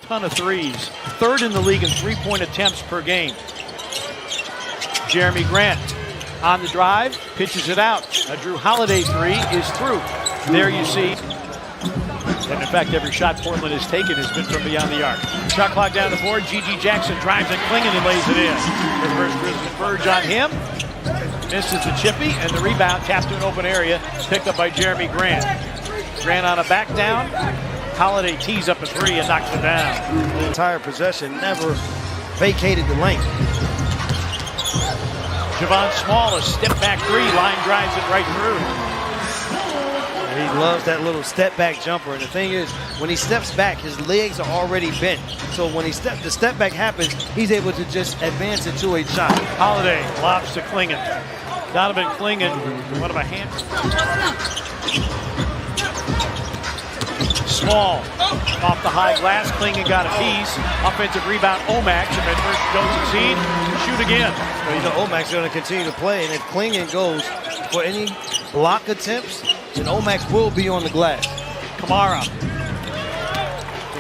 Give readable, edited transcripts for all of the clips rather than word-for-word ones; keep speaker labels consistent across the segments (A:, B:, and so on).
A: ton of threes. Third in the league in three-point attempts per game. Jeremy Grant on the drive, pitches it out. A Drew Holiday three is through. There you see. And in fact, every shot Portland has taken has been from beyond the arc. Shot clock down the board. G.G. Jackson drives it, Klingon, and lays it in. The first Grizzlies verge on him. Misses the chippy, and the rebound tapped to an open area, picked up by Jeremy Grant. Grant on a back down. Holiday tees up a three and knocks it down.
B: The entire possession never vacated the lane.
A: Javon Small, a step back three, line drives it right through.
B: He loves that little step back jumper. And the thing is, when he steps back, his legs are already bent. So when the step back happens, he's able to just advance into a shot.
A: Holiday lobs to Klingon. Donovan Klingon, one of a hand. Small, off the high glass. Klingon got a piece. Offensive rebound, Omax. And Memphis don't succeed. Shoot again.
B: Well, you know, Omax is going to continue to play. And if Klingon goes for any block attempts, then Omax will be on the glass.
A: Kamara.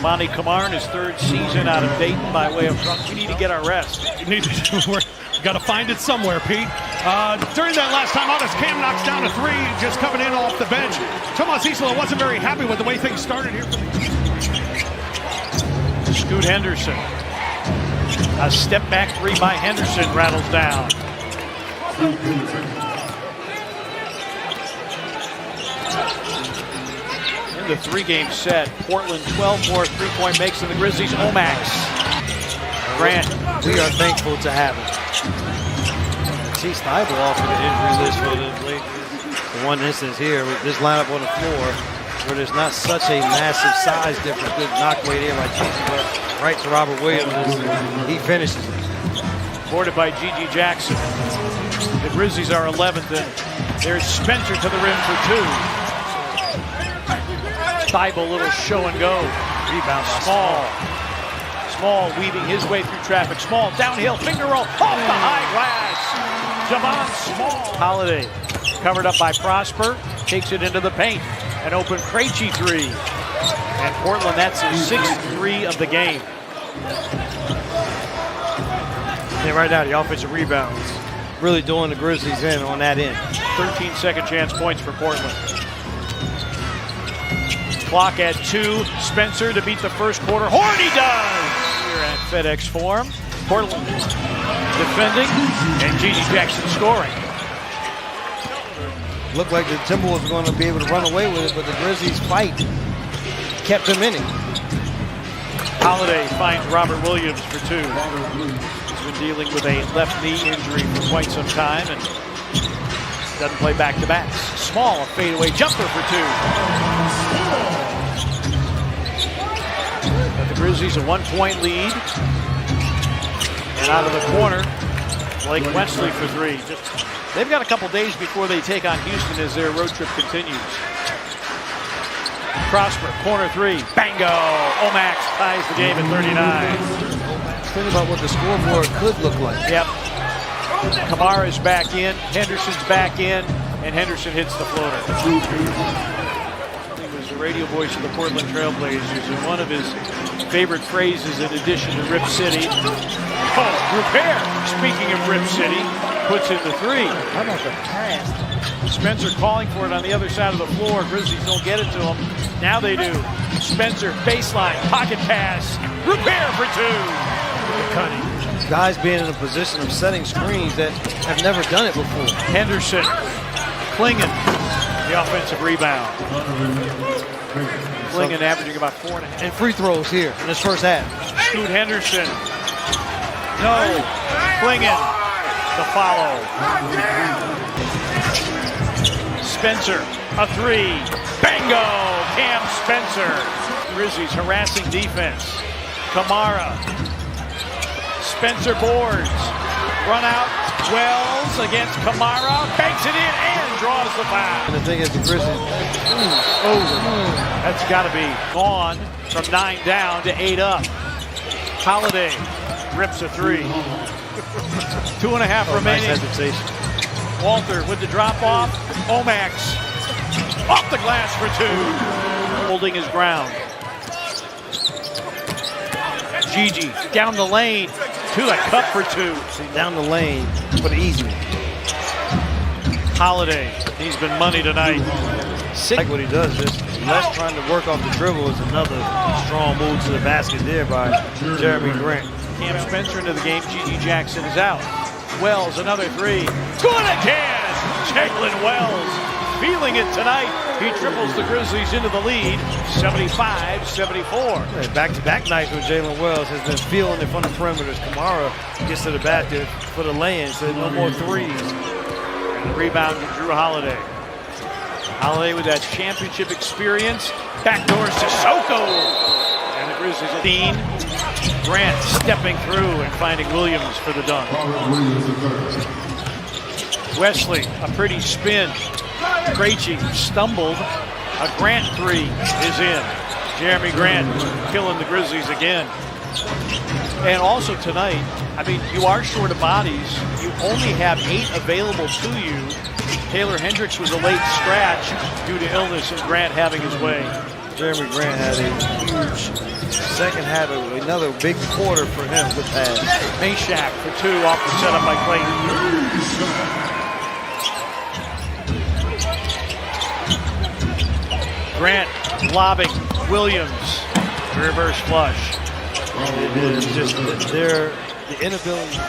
A: Monty Kamara in his third season out of Dayton by way of drunk. We need to get our rest.
C: We got to find it somewhere, Pete. During that last time out, as Cam knocks down a three, just coming in off the bench. Tomas Isola wasn't very happy with the way things started here.
A: Scoot Henderson. A step back three by Henderson rattles down. In the three-game set, Portland 12 more three-point makes than the Grizzlies. Omax. Grant.
B: We are thankful to have him. See Steibel off of the injury list for the one instance here with this lineup on the floor where there's not such a massive size difference. Good knock away there by G.G. right to Robert Williams. He finishes it.
A: Boarded by G.G. Jackson. The Grizzlies are 11th, and there's Spencer to the rim for two. Steibel, little show and go. Rebound Small. Small weaving his way through traffic. Small downhill finger roll off the high glass. Javon Small. Holiday covered up by Prosper. Takes it into the paint. An open Krejci three. And Portland, that's his 6th three of the game.
B: And right now, the offensive rebounds really doing the Grizzlies in on that end.
A: 13 second chance points for Portland. Clock at 2. Spencer to beat the first quarter. Horn he does! Here at FedEx Forum. Portland defending and G.G. Jackson scoring.
B: Looked like the Timberwolves were going to be able to run away with it, but the Grizzlies' fight kept them in it.
A: Holiday finds Robert Williams for two. He's been dealing with a left knee injury for quite some time and doesn't play back-to-backs. Small, a fadeaway jumper for two. But the Grizzlies a 1-point lead. And out of the corner, Blake Wesley for three. They've got a couple days before they take on Houston as their road trip continues. Prosper, corner three, bango! Omax ties the game at 39.
B: Think about what the scoreboard could look like.
A: Yep. Kamara's back in, Henderson's back in, and Henderson hits the floater. He was the radio voice of the Portland Trailblazers, and one of his favorite phrases in addition to Rip City, repair, speaking of Rip City, puts in the three.
B: How about the pass?
A: Spencer calling for it on the other side of the floor. Grizzlies don't get it to him. Now they do. Spencer, baseline, pocket pass, repair for two. Cutting.
B: Guys being in a position of setting screens that have never done it before.
A: Henderson, Klingon, the offensive rebound. Klingon averaging about 4.5.
B: And free throws here in this first half.
A: Scoot Henderson. No. Klingon, the follow. Spencer, a three. Bango! Cam Spencer. Grizzlies harassing defense. Kamara. Spencer boards. Run out. Wells against Kamara. Banks it in and draws the foul.
B: And the thing is, the Grizzlies.
A: That's got to be gone from 9 down to 8 up. Holiday rips a three. 2.5 remaining.
B: Nice hesitation.
A: Walter with the drop off. Omax off the glass for two. Holding his ground. Gigi down the lane to the cup for two.
B: See, down the lane, but easy.
A: Holiday, he's been money tonight.
B: Like what he does, just less trying to work off the dribble is another strong move to the basket there by Jeremy Grant.
A: Cam Spencer into the game. Gigi Jackson is out. Wells, another three. Good again! Jalen Wells feeling it tonight. He triples the Grizzlies into the lead, 75-74.
B: Back-to-back nights with Jalen Wells has been feeling it from the perimeters. Kamara gets to the basket for the lay-in, so no more threes.
A: And the rebound to Drew Holiday. Holiday with that championship experience. Backdoor Sissoko. And the Grizzlies are Dean. Grant stepping through and finding Williams for the dunk. Wesley, a pretty spin. Krejci stumbled. A Grant three is in. Jeremy Grant killing the Grizzlies again. And also tonight, I mean, you are short of bodies. You only have 8 available to you. Taylor Hendricks was a late scratch due to illness and Grant having his way.
B: Jeremy Grant had a huge second half of another big quarter for him with pass.
A: Meshack for two off the setup by Clayton. Grant lobbing. Williams. Reverse flush.
B: It is just the inability.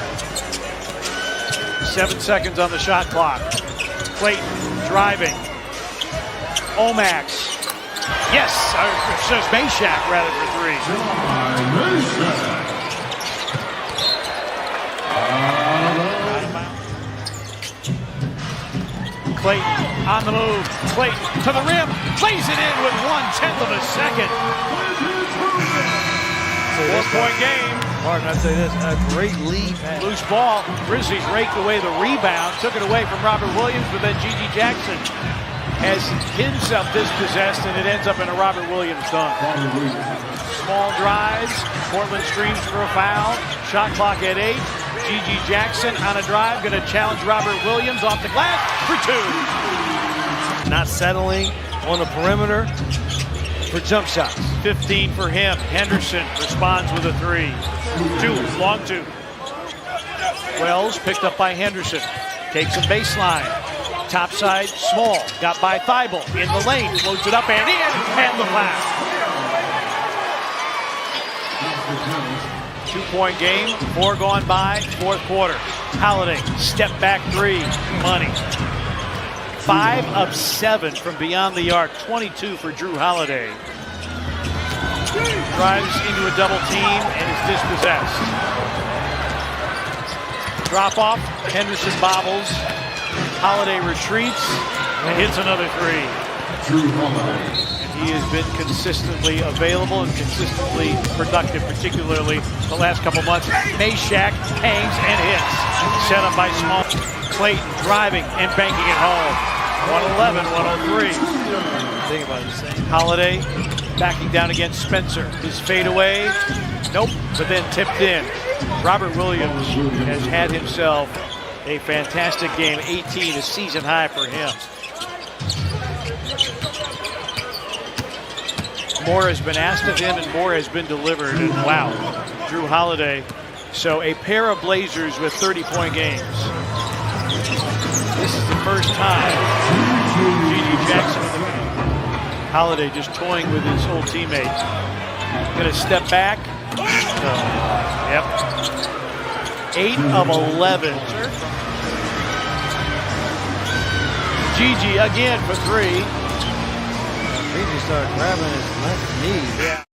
A: 7 seconds on the shot clock. Clayton driving. Omax. Yes, it says Meshack rather for three. Clayton on the move. Clayton to the rim. Plays it in with 1/10 of a second. 4-point game.
B: Martin, I'd say this, a great lead pass.
A: Loose ball. Grizzlies raked away the rebound. Took it away from Robert Williams, but then Gigi Jackson has himself dispossessed, and it ends up in a Robert Williams dunk. Small drives. Portland streams for a foul. Shot clock at 8. Gigi Jackson on a drive, going to challenge Robert Williams off the glass for two.
B: Not settling on the perimeter for jump shots.
A: 15 for him. Henderson responds with a three. Long two. Wells picked up by Henderson. Takes a baseline. Topside, Small. Got by Thibault. In the lane. Floats it up and in. And the foul. 2-point game. 4 gone by. 4th quarter. Holiday. Step back three. Money. 5 of 7 from beyond the arc. 22 for Drew Holiday. Drives into a double team and is dispossessed. Drop off. Henderson bobbles. Holiday retreats and hits another three. And he has been consistently available and consistently productive, particularly the last couple months. Meshack hangs and hits. Set up by Small. Clayton driving and banking it home. 111, 103.
B: Think about it.
A: Holiday backing down against Spencer. His fadeaway. Nope, but then tipped in. Robert Williams has had himself a fantastic game. 18, a season high for him. More has been asked of him and more has been delivered. And wow, Drew Holiday. So a pair of Blazers with 30-point games. This is the first time Gigi Jackson with the game. Holiday just toying with his old teammate. Gonna step back. Yep. 8 of 11. Gigi again for three.
B: Gigi started grabbing his left knee.
A: Yeah.